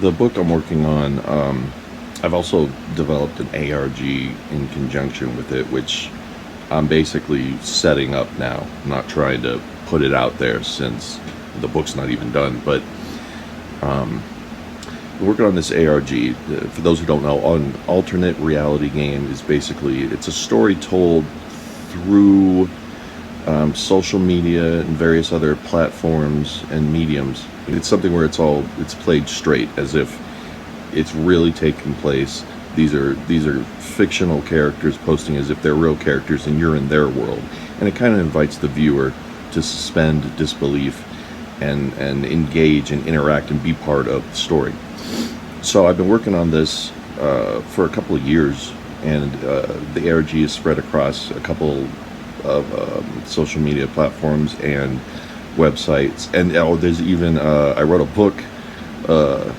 The book I'm working on, I've also developed an ARG in conjunction with it, which I'm basically setting up now. I'm not trying to put it out there since the book's not even done, but we're working on this ARG. For those who don't know, an alternate reality game is basically it's a story told through social media and various other platforms and mediums. It's something where it's played straight, as if it's really taking place. These are fictional characters posting as if they're real characters, and you're in their world. And it kind of invites the viewer to suspend disbelief and engage and interact and be part of the story. So I've been working on this for a couple of years, and the ARG is spread across a couple of social media platforms and websites. And there's even I wrote a book, a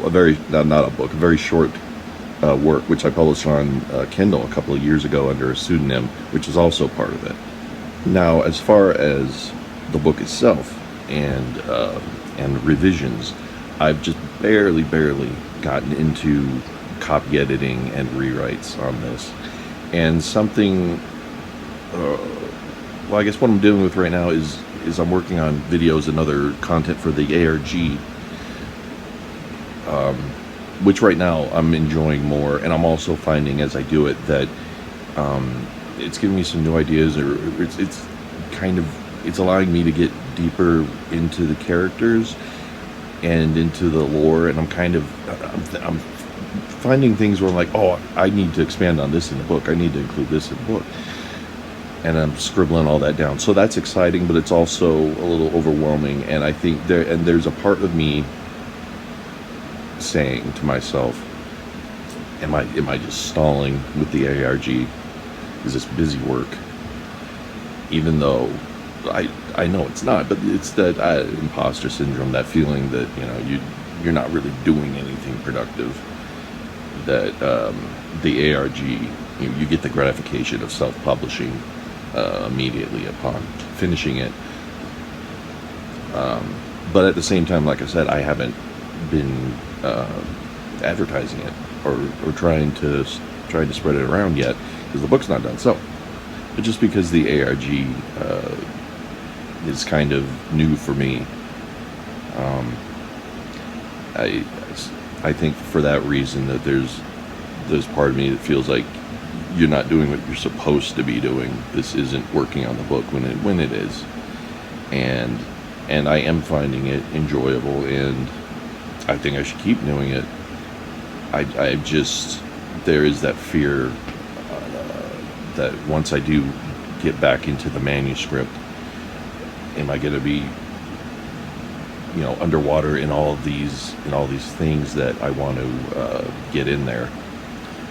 very not a book, a very short work which I published on Kindle a couple of years ago under a pseudonym, which is also part of it. Now, as far as the book itself and revisions, I've just barely gotten into copy editing and rewrites on this. And something, well, I guess what I'm dealing with right now is I'm working on videos and other content for the ARG, which right now I'm enjoying more, and I'm also finding as I do it that it's giving me some new ideas, or it's kind of it's allowing me to get deeper into the characters and into the lore, and I'm finding things where I'm like, oh, I need to expand on this in the book. I need to include this in the book, and I'm scribbling all that down. So that's exciting, but it's also a little overwhelming. And I think there's a part of me saying to myself, am I just stalling with the ARG? Is this busy work? Even though I know it's not, but it's that imposter syndrome, that feeling that you're not really doing anything productive. That the ARG, you get the gratification of self-publishing immediately upon finishing it. But at the same time, like I said, I haven't been advertising it or trying to spread it around yet, because the book's not done. So, but just because the ARG is kind of new for me, I think for that reason that there's part of me that feels like you're not doing what you're supposed to be doing. This isn't working on the book when it is, and I am finding it enjoyable, and I think I should keep doing it. I just, there is that fear that once I do get back into the manuscript, am I going to be underwater in all these things that I want to get in there.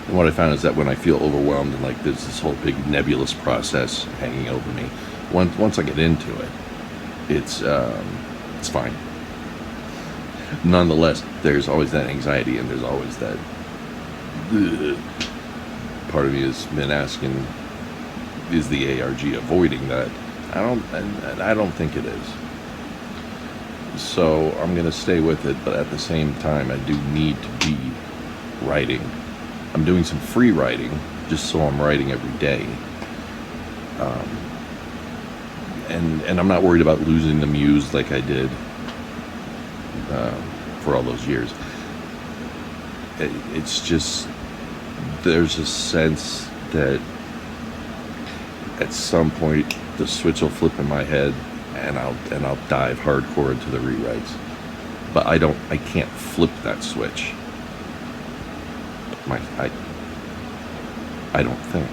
And what I found is that when I feel overwhelmed and like there's this whole big nebulous process hanging over me, once I get into it, it's fine. Nonetheless, there's always that anxiety, and there's always that part of me has been asking, is the ARG avoiding that? I don't think it is. So I'm going to stay with it, but at the same time, I do need to be writing. I'm doing some free writing, just so I'm writing every day. And I'm not worried about losing the muse like I did for all those years. It's just, there's a sense that at some point the switch will flip in my head, and I'll dive hardcore into the rewrites. But I can't flip that switch. I don't think.